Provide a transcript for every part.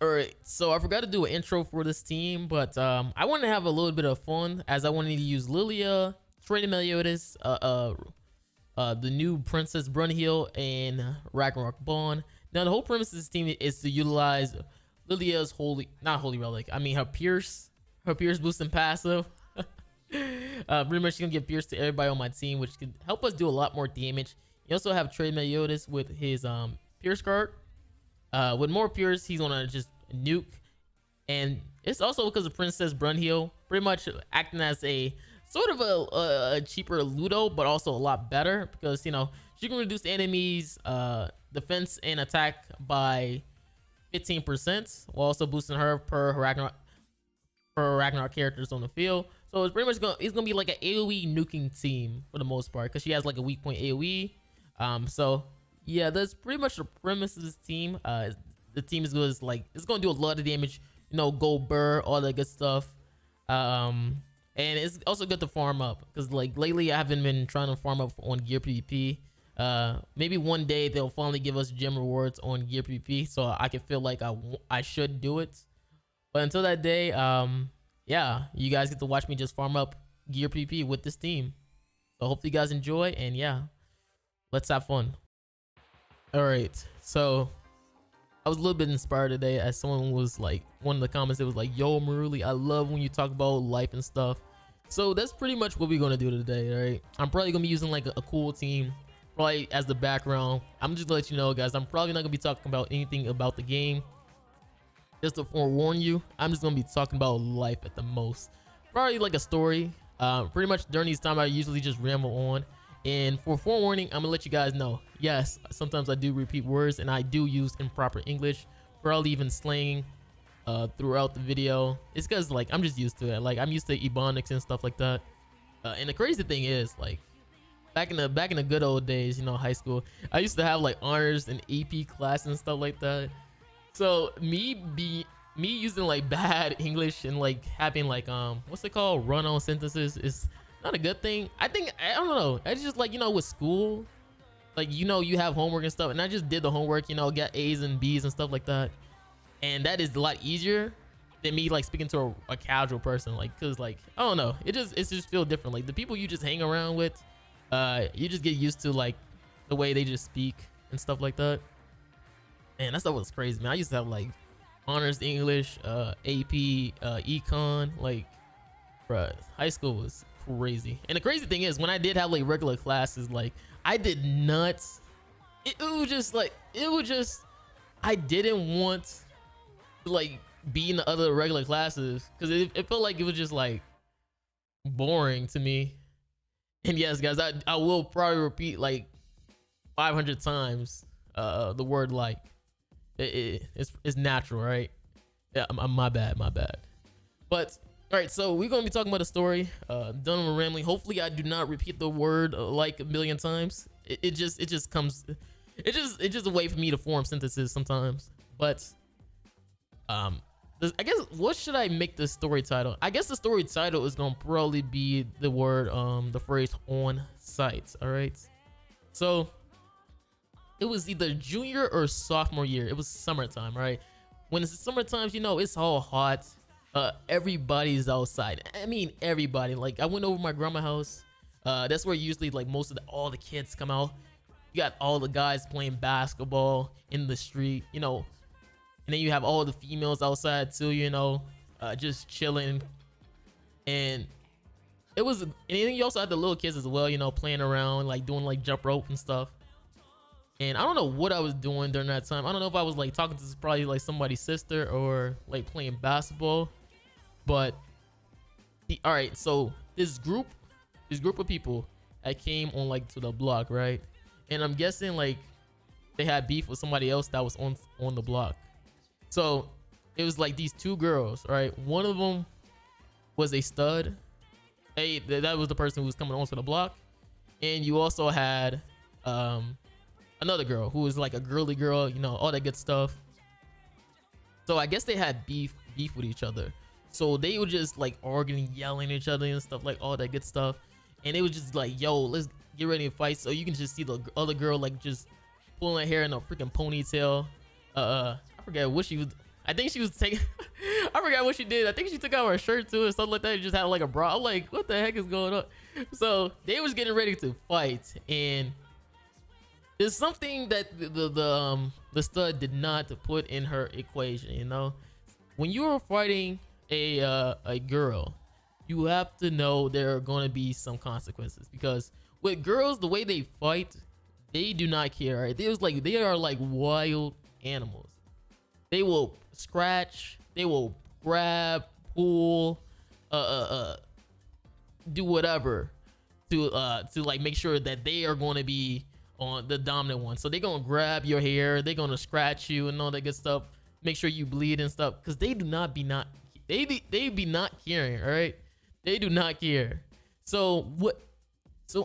All right, so I forgot to do an intro for this team, but I want to have a little bit of fun as I wanted to use Lilia, Trey Meliodas, the new Princess Brunhild, and Ragnarok Bond. Now the whole premise of this team is to utilize Lilia's not holy relic. I mean her Pierce boosting passive. Pretty much she's gonna give Pierce to everybody on my team, which could help us do a lot more damage. You also have Trey Meliodas with his Pierce card. With more Pierce, he's gonna just nuke, and it's also because of Princess Brunhild pretty much acting as a sort of a cheaper Ludo, but also a lot better because you know she can reduce enemies defense and attack by 15% while also boosting her per Ragnarok characters on the field. So it's pretty much gonna be like an AOE nuking team for the most part because she has like a weak point AOE. So yeah, that's pretty much the premise of this team. The team is good, like it's gonna do a lot of damage, you know, go burr, all that good stuff. And it's also good to farm up because like lately I haven't been trying to farm up on gear PvP. Maybe one day they'll finally give us gem rewards on gear PvP, so I can feel like I should do it. But until that day, yeah, you guys get to watch me just farm up gear PvP with this team. So hopefully you guys enjoy, and yeah, let's have fun. All right, so I was a little bit inspired today as someone was like, one of the comments, it was like, yo Maruli, I love when you talk about life and stuff. So that's pretty much what we're gonna do today. All right, I'm probably gonna be using like a cool team probably as the background. I'm just gonna let you know, guys, I'm probably not gonna be talking about anything about the game. Just to forewarn you, I'm just gonna be talking about life at the most, probably like a story. Pretty much during these times I usually just ramble on. And for forewarning, I'm gonna let you guys know, yes, sometimes I do repeat words and I do use improper English, probably even slang throughout the video. It's because like I'm just used to it. Like I'm used to ebonics and stuff like that. And the crazy thing is, like back in the good old days, you know, high school, I used to have like honors and AP class and stuff like that. So me using like bad English and like having like what's it called, run-on sentences is not a good thing. I don't know, it's just like, you know, with school, like, you know, you have homework and stuff, and I just did the homework, you know, got A's and B's and stuff like that, and that is a lot easier than me like speaking to a casual person, like, because like I don't know, it just feel different. Like the people you just hang around with, you just get used to like the way they just speak and stuff like that. Man, that stuff was crazy, man. I used to have like honors English, AP, econ, like bruh, high school was crazy. And the crazy thing is, when I did have like regular classes, like I did not, it was just I didn't want to like be in the other regular classes because it felt like it was just like boring to me. And yes, guys, I will probably repeat like 500 times the word like. It's natural, right? Yeah, my bad. But all right, so we're gonna be talking about a story. Done with rambling. Hopefully I do not repeat the word like a million times. It's just a way for me to form sentences sometimes. But I guess, what should I make the story title? I guess the story title is gonna probably be the word the phrase on site. All right, so it was either junior or sophomore year. It was summertime, right? When it's summertime, you know, it's all hot. Everybody's outside. I mean, everybody. Like I went over to my grandma's house. That's where usually like most of all the kids come out. You got all the guys playing basketball in the street, you know, and then you have all the females outside too, you know, just chilling. And it was, and then you also had the little kids as well, you know, playing around, like doing like jump rope and stuff. And I don't know what I was doing during that time. I don't know if I was like talking to probably like somebody's sister or like playing basketball. But all right, so this group of people that came on like to the block, right? And I'm guessing like they had beef with somebody else that was on the block. So it was like these two girls, right? One of them was a stud. Hey, that was the person who was coming onto the block. And you also had another girl who was like a girly girl, you know, all that good stuff. So I guess they had beef with each other. So they were just like arguing, yelling at each other and stuff, like all that good stuff. And it was just like, yo, let's get ready to fight. So you can just see the other girl like just pulling her hair in a freaking ponytail. I forget what she was. I think she was taking I forgot what she did. I think she took out her shirt too or something like that. She just had like a bra. I'm like, what the heck is going on? So they was getting ready to fight, and there's something that the stud did not put in her equation. You know, when you are fighting a girl, you have to know there are going to be some consequences, because with girls, the way they fight, they do not care. Right? They are like wild animals. They will scratch, they will grab, pull, do whatever to like make sure that they are going to be on the dominant one. So they're gonna grab your hair, they're gonna scratch you and all that good stuff, make sure you bleed and stuff, because they do not be not they be not caring. All right, they do not care. So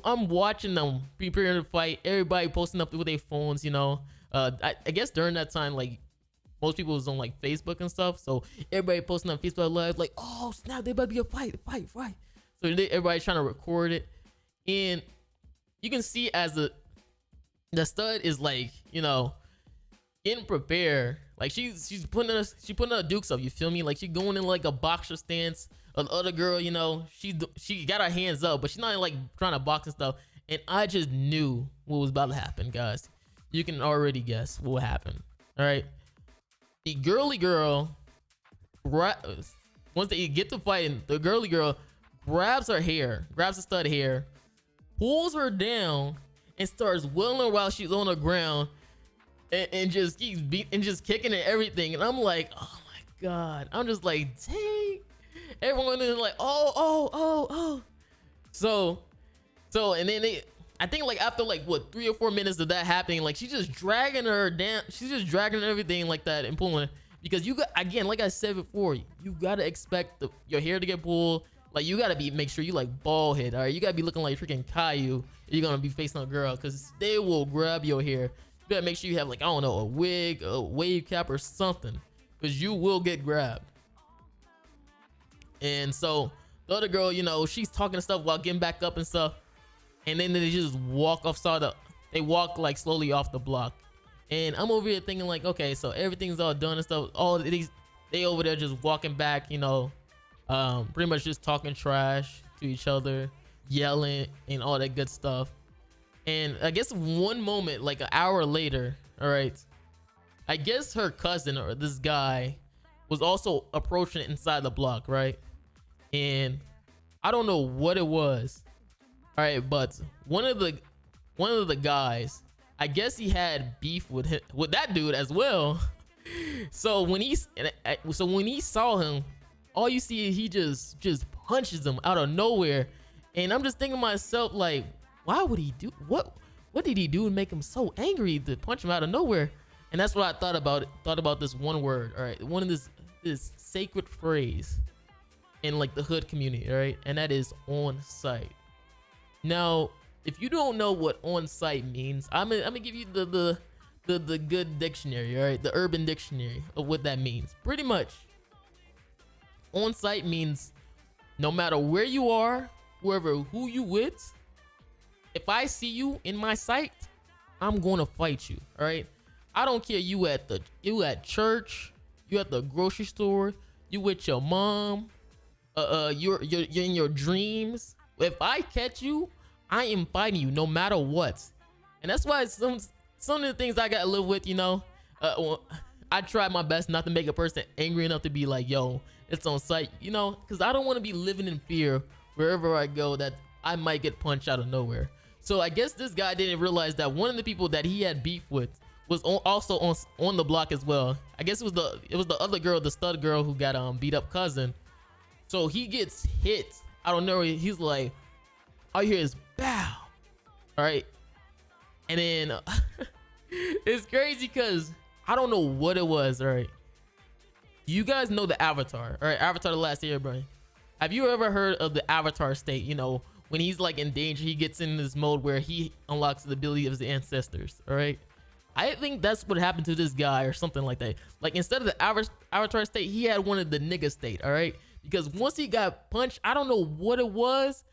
I'm watching them preparing to fight, everybody posting up with their phones, you know. I guess during that time, like, most people was on like Facebook and stuff, so everybody posting on Facebook Live like, oh snap, they about to be a fight. So everybody's trying to record it, and you can see as the stud is like, you know, getting prepared. Like she's putting her dukes up. You feel me? Like she going in like a boxer stance. The other girl, you know, she got her hands up, but she's not like trying to box and stuff. And I just knew what was about to happen, guys. You can already guess what happened. All right. The girly girl, once they get to fighting, the girly girl grabs her hair, grabs the stud hair, pulls her down, and starts wailing her while she's on the ground, and just keeps beating and just kicking and everything. And I'm like, oh my god. I'm just like, dang. Everyone is like, oh. So, and then I think like after like what 3 or 4 minutes of that happening, like she's just dragging her down, she's just dragging everything like that and pulling, because you got, again, like I said before, you gotta expect your hair to get pulled. Like you gotta make sure you like bald head. All right, you gotta be looking like freaking Caillou if you're gonna be facing a girl, because they will grab your hair. You gotta make sure you have like, I don't know, a wig, a wave cap or something, because you will get grabbed. And so the other girl, you know, she's talking stuff while getting back up and stuff. And then they just walk they walk like slowly off the block. And I'm over here thinking like, okay, so everything's all done and stuff. All these, they over there just walking back, you know, pretty much just talking trash to each other, yelling and all that good stuff. And I guess one moment, like an hour later, all right, I guess her cousin or this guy was also approaching inside the block, right? And I don't know what it was. All right, but one of the guys, I guess he had beef with that dude as well. So when he saw him, all you see is he just punches him out of nowhere. And I'm just thinking to myself, like, why would he do what did he do to make him so angry to punch him out of nowhere? And that's what I thought about this one word. All right, one of this sacred phrase in like the hood community, all right, and that is on site. Now, if you don't know what on site means, I'm gonna give you the good dictionary, all right, the urban dictionary of what that means. Pretty much, on site means no matter where you are, who you with, if I see you in my sight, I'm gonna fight you. All right, I don't care you at church, you at the grocery store, you with your mom, you're in your dreams. If I catch you, I am fighting you no matter what. And that's why some of the things I gotta live with, you know, I try my best not to make a person angry enough to be like, yo, it's on site, you know, because I don't want to be living in fear wherever I go that I might get punched out of nowhere. So I guess this guy didn't realize that one of the people that he had beef with was also on the block as well. I guess it was the other girl, the stud girl, who got beat up cousin. So he gets hit. I don't know. He's like, all you hear is bow. All right, and then it's crazy because I don't know what it was. All right, you guys know the Avatar. All right, Avatar: The Last Airbender. Have you ever heard of the Avatar state? You know, when he's like in danger, he gets in this mode where he unlocks the ability of his ancestors. All right, I think that's what happened to this guy or something like that. Like instead of the Avatar state, he had one of the nigga state. All right, because once he got punched, I don't know what it was,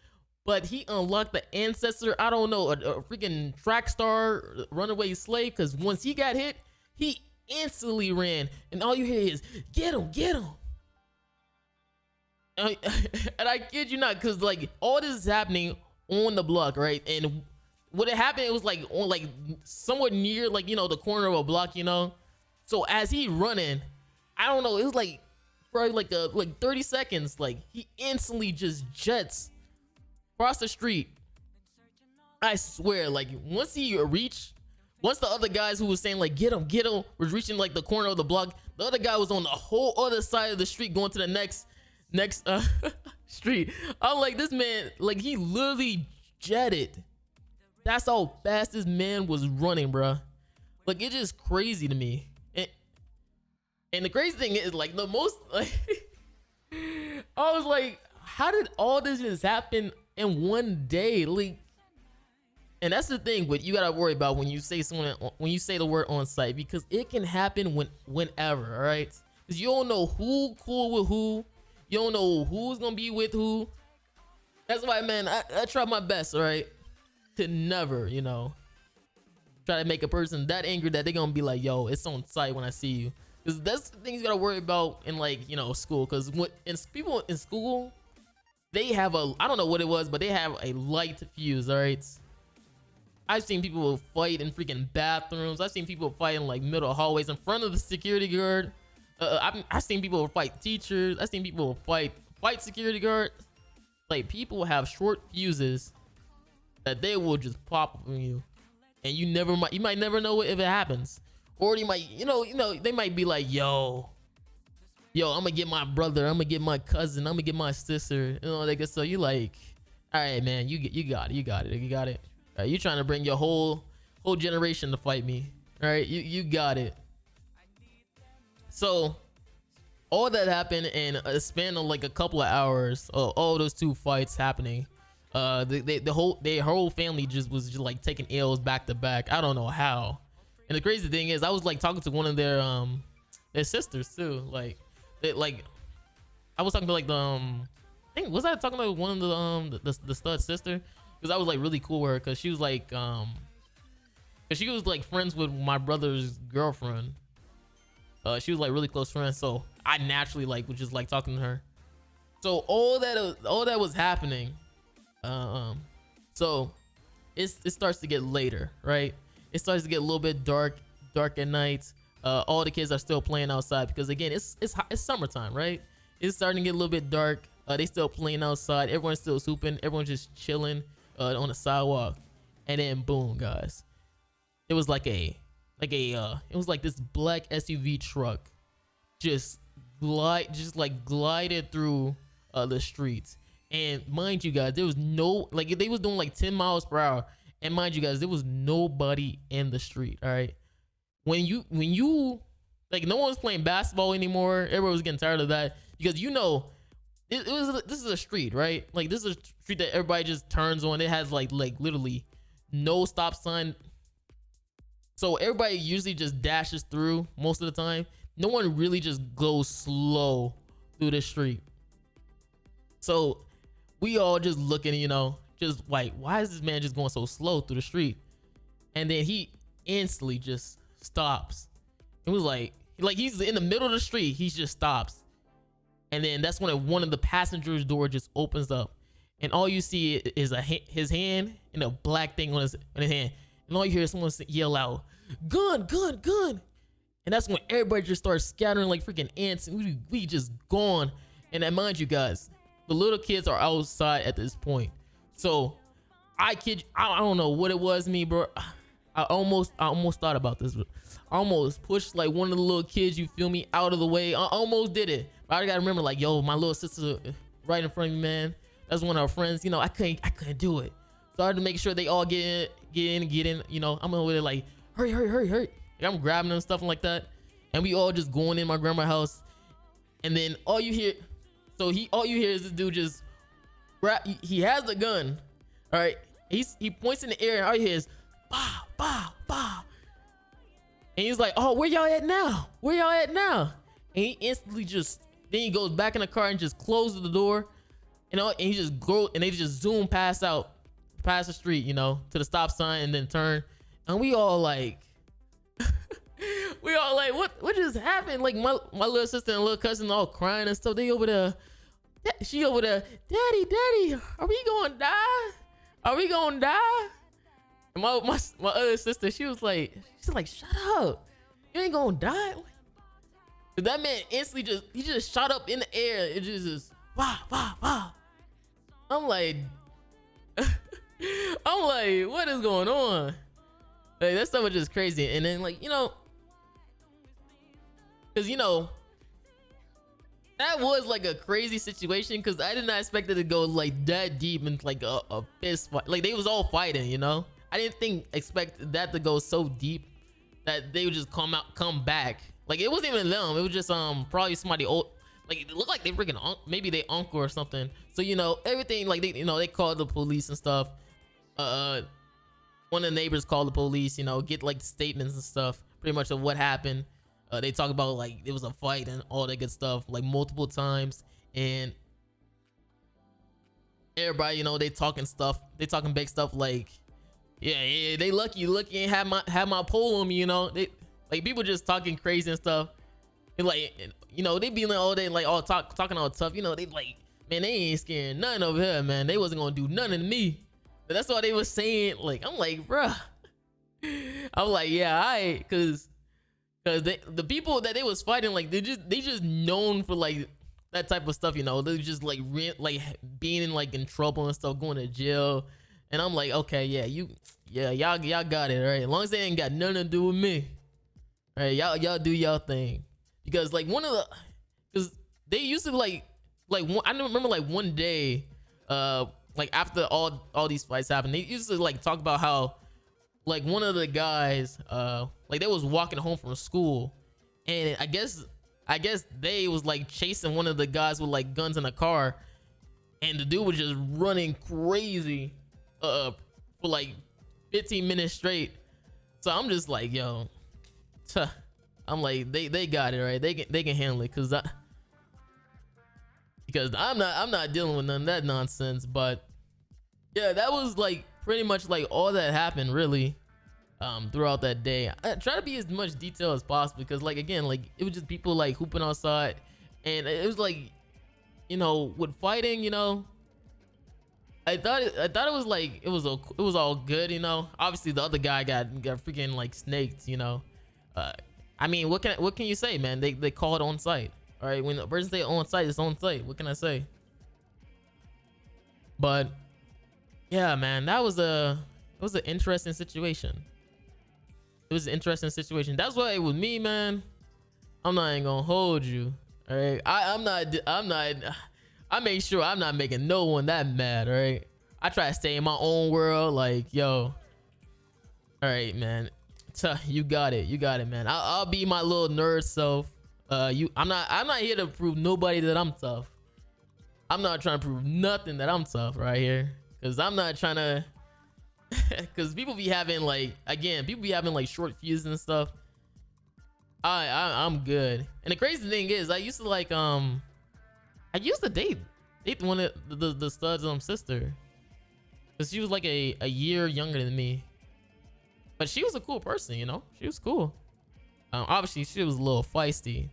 but he unlocked the ancestor. I don't know, a freaking track star, runaway slave. Because once he got hit, he instantly ran, and all you hear is get him, get him. And I kid you not, because like all this is happening on the block, right? And what it happened, it was like on like somewhat near like, you know, the corner of a block, you know. So as he running, I don't know, it was like probably like 30 seconds, like he instantly just jets across the street. I swear, like once the other guys who was saying like get him was reaching like the corner of the block, the other guy was on the whole other side of the street going to the next street. I'm like, this man, like he literally jetted. That's how fast this man was running, bruh. Like it's just crazy to me. And the crazy thing is, like, the most like I was like, how did all this just happen in one day? Like, and that's the thing, but you gotta worry about when you say the word on site, because it can happen whenever, all right? Because you don't know who cool with who, you don't know who's gonna be with who. That's why, man, I try my best, all right, to never, you know, try to make a person that angry that they're gonna be like, yo, it's on site when I see you. Because that's the thing you gotta worry about in, like, you know, school. Because people in school, they have I don't know what it was, but they have a light fuse, all right? I've seen people fight in freaking bathrooms. I've seen people fight in like middle hallways in front of the security guard. I've seen people fight teachers. I've seen people fight security guards. Like, people have short fuses that they will just pop on you, and you might never know if it happens. Or you might, you know, they might be like, yo, I'm gonna get my brother, I'm gonna get my cousin, I'm gonna get my sister, you know, like, so you like, all right, man, you got it. All right, you trying to bring your whole generation to fight me. All right, you got it. So all that happened in a span of like a couple of hours. All those two fights happening. Their whole family was just like taking L's back to back. I don't know how. And the crazy thing is, I was like talking to one of their sisters too. Like I was talking to like was I talking to one of the stud sister? Because I was like really cool with her, because she was like friends with my brother's girlfriend. She was like really close friends, so I naturally like was just like talking to her. So all that was happening. So it starts to get later, right? It starts to get a little bit dark at night. All the kids are still playing outside, because again, it's summertime, right? It's starting to get a little bit dark. They still playing outside. Everyone's still hooping. Everyone's just chilling on the sidewalk. And then boom, guys, it was like it was like this black SUV truck just glided through the streets. And mind you guys, there was no, like, they was doing like 10 miles per hour. And mind you guys, there was nobody in the street. All right. When you like, no one was playing basketball anymore. Everyone was getting tired of that, because, you know, this is a street, right? Like, this is a street that everybody just turns on. It has like literally no stop sign. So everybody usually just dashes through most of the time. No one really just goes slow through the street. So we all just looking, you know, just like, why is this man just going so slow through the street? And then he instantly just stops. It was like he's in the middle of the street. He just stops. And then that's when one of the passenger's door just opens up, and all you see is his hand and a black thing on his hand. And all you hear is someone yell out, "Gun, gun, gun!" And that's when everybody just starts scattering like freaking ants, and we just gone. And then, mind you guys, the little kids are outside at this point. So I don't know what it was, me, bro. I almost thought about this. I almost pushed like one of the little kids, you feel me, out of the way. I almost did it. But I gotta remember, like, yo, my little sister right in front of me, man. That's one of our friends. You know, I couldn't do it. So I had to make sure they all get in. You know, I'm over there like, hurry. Like, I'm grabbing them, stuff like that. And we all just going in my grandma's house. And then all you hear is this dude just he has a gun. All right. He points in the air, and all you hear is bah, bah, bah. And he's like, oh, where y'all at now? And he instantly then he goes back in the car and just closes the door. You know, and he just go, and they just zoom past the street, you know, to the stop sign, and then turn. And we all like, we we all like, what just happened? Like my little sister and little cousin all crying and stuff. They over there, she over there, daddy, are we gonna die? Are we gonna die? And my other sister, she's like, shut up, you ain't gonna die. That man instantly just shot up in the air. It just wow. I'm like, what is going on? Like, that stuff was just crazy. And then, like, because that was like a crazy situation, because I did not expect it to go like that deep into like a fist fight. Like, they was all fighting, I didn't expect that to go so deep that they would just come back. Like, it wasn't even them. It was just probably somebody old. Like, it looked like they freaking maybe they uncle or something. So everything, like, they called the police and stuff. One of the neighbors called the police, get like statements and stuff pretty much of what happened. They talk about like it was a fight and all that good stuff, like multiple times. And everybody, they talking big stuff like, yeah, they lucky and have my pole on me, they like, people just talking crazy and stuff. And like, they be like all day, like all talking all tough, they like, man, they ain't scaring nothing over here, man. They wasn't gonna do nothing to me. But that's what they was saying. Like, I'm like, bruh. I'm like, yeah, alright, cause the people that they was fighting, like, they just known for like that type of stuff, They just like being in trouble and stuff, going to jail. And I'm like, okay, y'all got it, right? As long as they ain't got nothing to do with me, right? Y'all do y'all thing. Because like because they used to like I remember like one day, like after all these fights happened, they used to like talk about how like one of the guys, like they was walking home from school, and I guess they was like chasing one of the guys with like guns in a car, and the dude was just running crazy for like 15 minutes straight. So I'm just like, yo, I'm like, they got it, right? They can handle it, because I'm not dealing with none of that nonsense. But yeah, that was like pretty much like all that happened really throughout that day. I try to be as much detail as possible, because like, again, like, it was just people like hooping outside, and it was like, with fighting, I thought it was like it was all good, Obviously the other guy got freaking like snaked, I mean, what can you say, man? They call it on site. All right, when the person say on site, it's on site. What can I say? But yeah, man, it was an interesting situation. It was an interesting situation. That's why with me, man, I'm not even gonna hold you. All right, I make sure I'm not making no one that mad. All right, I try to stay in my own world. Like, yo, all right, man. You got it, man. I'll be my little nerd self. I'm not here to prove nobody that I'm tough. I'm not trying to prove nothing that I'm tough right here, because I'm not trying to. Because people be having like short fuses and stuff. I'm good. And the crazy thing is, I used to date one of the studs' sister, because she was like a year younger than me. But she was a cool person, She was cool. Obviously, she was a little feisty.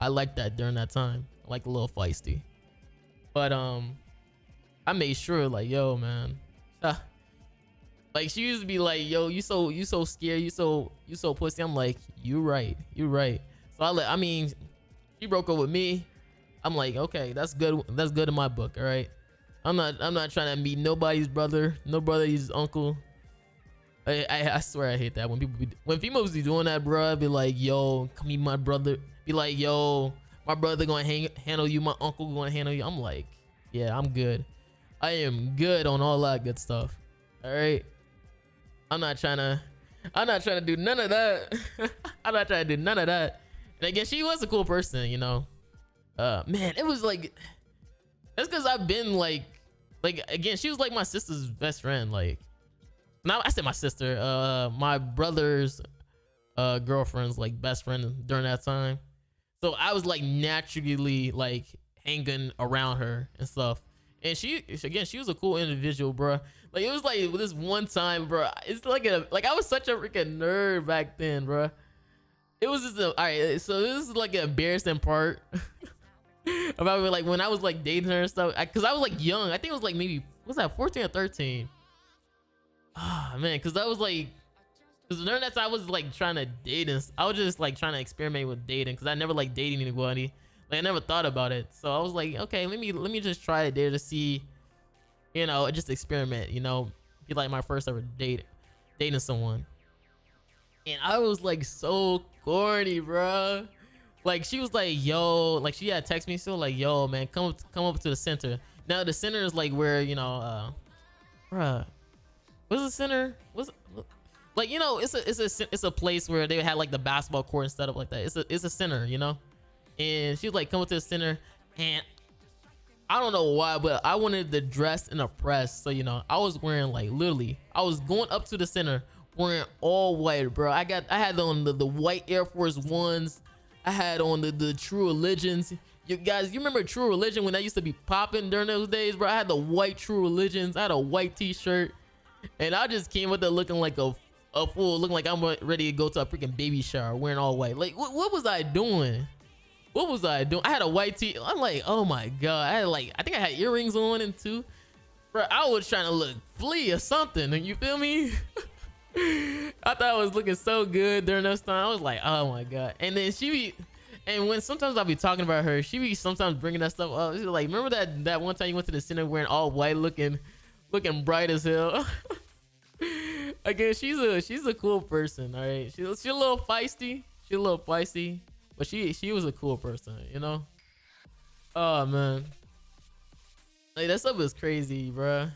I liked that during that time. I like a little feisty. But I made sure, like, yo, man. Like, she used to be like, yo, you so scared, you so pussy. I'm like, you right. So I mean, she broke up with me. I'm like, okay, that's good in my book. All right, I'm not trying to meet nobody's brother, nobody's uncle. I swear I hate that when females be doing that, bro. Be like, yo, come meet my brother. Be like, yo, my brother gonna handle you, my uncle gonna handle you. I'm like, yeah, I'm good. I am good on all that good stuff. All right, I'm not trying to do none of that. I'm not trying to do none of that. And again, she was a cool person, man. It was like, that's because I've been like again, she was like my sister's best friend. Like, now I said my sister, my brother's girlfriend's like best friend during that time. So I was like naturally like hanging around her and stuff. And she was a cool individual, bro. Like, it was like this one time, bro. It's like I was such a freaking nerd back then, bro. it was just all right. So this is like an embarrassing part about like when I was like dating her and stuff. Cause I was like young. I think it was like maybe was that 14 or 13. Ah man, cause I was like, cause during that time I was like trying to date and I was just like trying to experiment with dating. Cause I never like dating anybody. Like I never thought about it. So I was like, okay, let me just try it there to see, you know, just experiment. You know, be like my first ever dating someone. And I was like so corny, bro. Like she was like, yo, like she had text me so like, yo, man, come up to the center. Now the center is like where, you know, bruh, what's the center? What's like, you know, it's a place where they had like the basketball court and stuff like that. It's a center, you know. And she was like, come up to the center, and I don't know why, but I wanted the dress and the press. So, you know, I was wearing like literally, I was going up to the center wearing all white, bro. I had on the white Air Force Ones. I had on the True Religions. You guys, you remember True Religion when that used to be popping during those days, bro? I had the white True Religions. I had a white t-shirt, and I just came with it looking like a fool, looking like I'm ready to go to a freaking baby shower wearing all white. Like, what was I doing? What was I doing? I had a white tee. I'm like, oh my god. I think I had earrings on and too. Bro, I was trying to look flea or something. You feel me? I thought I was looking so good during those time. I was like, oh my god. And then and when sometimes I'll be talking about her, she be sometimes bringing that stuff up. She's like, remember that one time you went to the center wearing all white, looking bright as hell. Again, she's a cool person. All right, she's a little feisty. She's a little feisty. But she was a cool person, you know? Oh, man. Like, that stuff was crazy, bruh.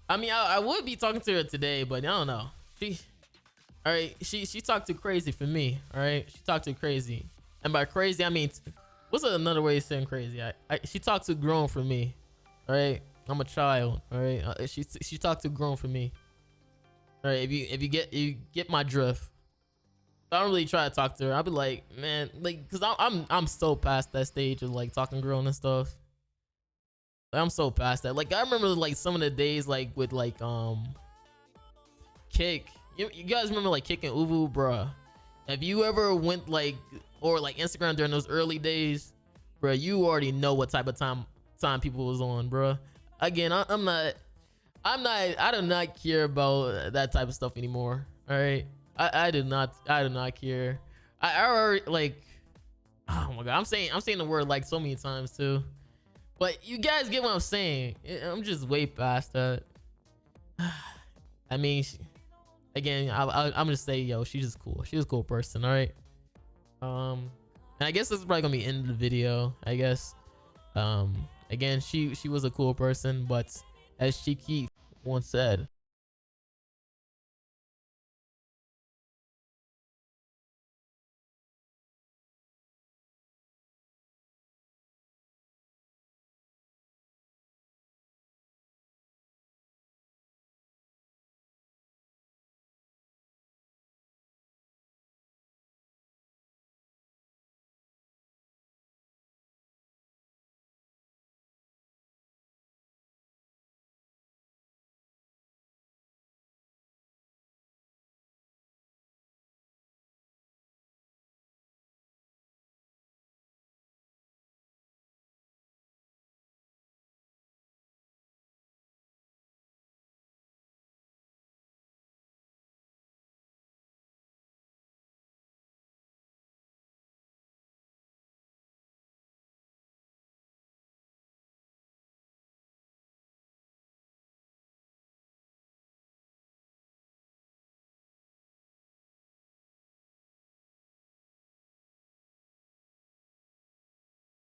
I mean, I would be talking to her today, but I don't know. All right, she talked too crazy for me, all right? She talked too crazy. And by crazy, I mean, what's another way of saying crazy? She talked too grown for me, all right? I'm a child, all right? She talked too grown for me. All right, if you get my drift. I don't really try to talk to her. I'll be like, man, like, cause I'm so past that stage of like talking girl and stuff. Like, I'm so past that. Like I remember like some of the days like with like Kick. You guys remember like Kick and Uvu, bruh? Have you ever went like or like Instagram during those early days, bruh? You already know what type of time people was on, bruh. Again, I do not care about that type of stuff anymore. All right. I do not care. I already like, oh my god, I'm saying the word like so many times too, but you guys get what I'm saying. I'm just way past that. I mean, again, I'm just say, yo, she's just cool. She's a cool person. All right. And I guess this is probably gonna be the end of the video. I guess. Again, she was a cool person, but as Shiki once said,